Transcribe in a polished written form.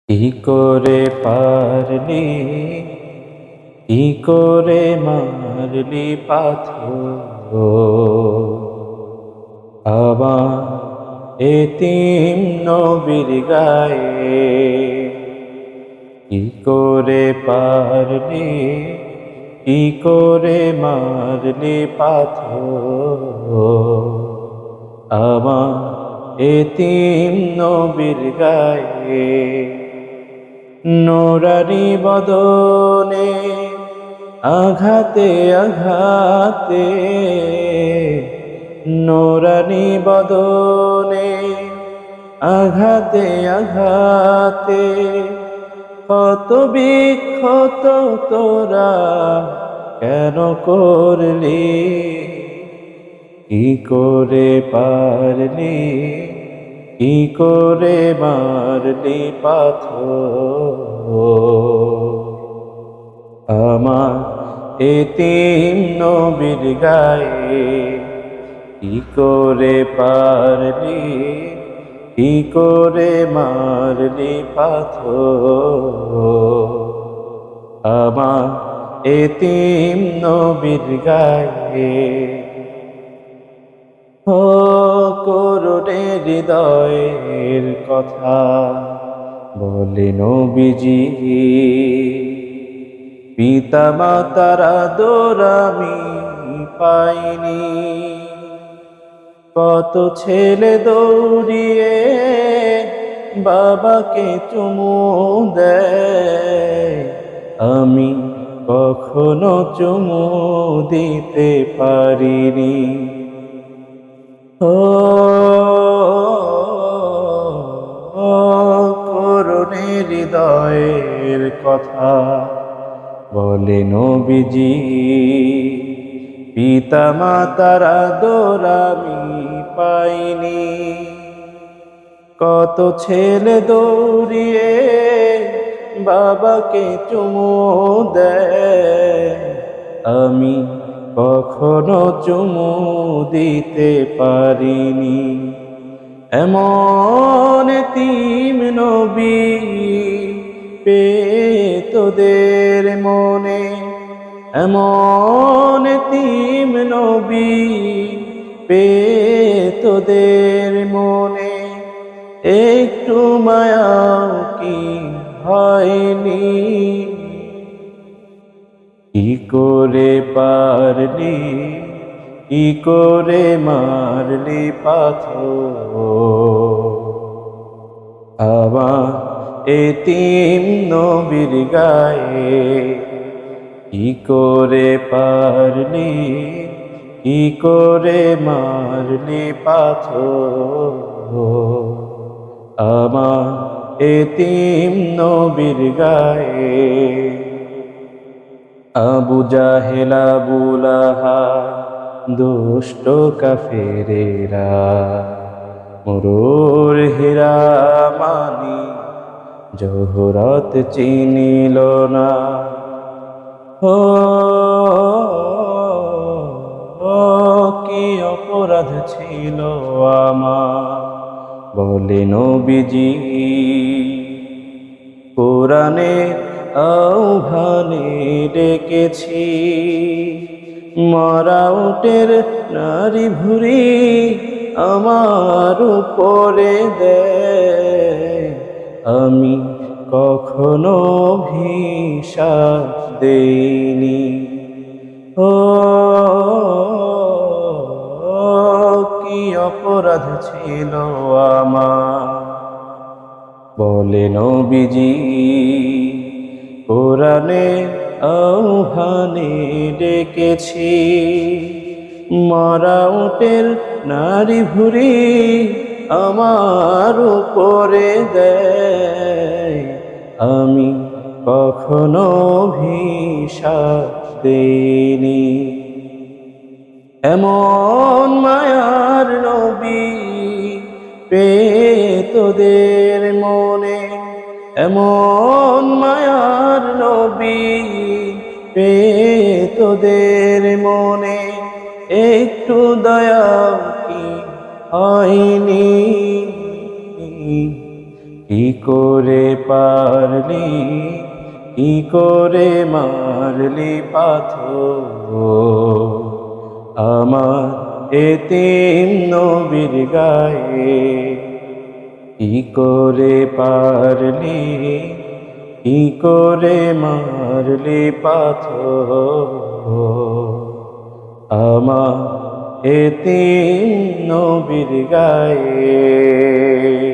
কি করে পারলি, কি করে মারলি পাথর আমার এতিম নবীর গায়ে। কি করে পারলি, কি করে মারলি পাথর আমার এতিম নবীর গায়ে। নোরারি বদনে আঘাতে আঘাতে, নোরারি বদনে আঘাতে আঘাতে, ক্ষত বিক্ষত তোরা কেন করলি, কি করে পারলি, কি করে মারলি পাথর আমার এতিম নবীর গায়ে। কি করে পারলি, কি করে মারলি পাথর আমার এতিম নবীর গায়ে। ও করুণে হৃদয়ের কথা বলে নবীজি, পিতা মাতার আদর আমি পাইনি। কত ছেলে দৌড়িয়ে বাবাকে চুমু দেয়, আমি কখনো চুমু দিতে পারিনি। ও করুণে হৃদয়ের কথা বলে নবীজি, পিতা মাতার আদর আমি পাইনি। কত ছেলে দৌড়িয়ে বাবাকে চুমু দেয়, আমি কখনো চুমু দিতে পারিনি। এমন এতিম নবী পেয়ে তোদের মনে, এমন এতিম নবী পেয়ে তোদের মনে, একটু মায়াও কি হয়নি। কি করে পারলি, কি করে মারলি পাথর আমার এতিম নবীর গায়ে। কি করে পারলি, কি করে মারলি পাথর আমার এতিম নবীর গায়ে। আবু জাহেল আবু লাহাব দুষ্ট কাফেরেরা মরুর হীরা মানি জোহরাত চিনিল না। কি অপরাধ ছিল আমার বলে নবীজি, কোরআনের আহ্বানে ডেকেছি। মরা উটের নারী ভুরি আমার উপরে দেয়, আমি কখনো ভিসাস দেইনি। ও কি অপরাধ ছিল আমার বলে নবীজি, কোরআনে আহ্বানে ডেকেছি। মরা উটের নারী ভুরি আমার উপরে দেয়, আমি কখনো ভিসাস দেইনি। এমন মায়ার নবী পেয়ে তোদের মনে, এমন মায়ার নবী পেয়ে তোদের মনে, একটু দয়া কি হয়নি। কি করে পারলি, কি করে মারলি পাথর আমার এতিম নবীর গায়ে। কি করে পারলি, কি করে মারলি পাথর আমার এতিম নবীর গায়ে।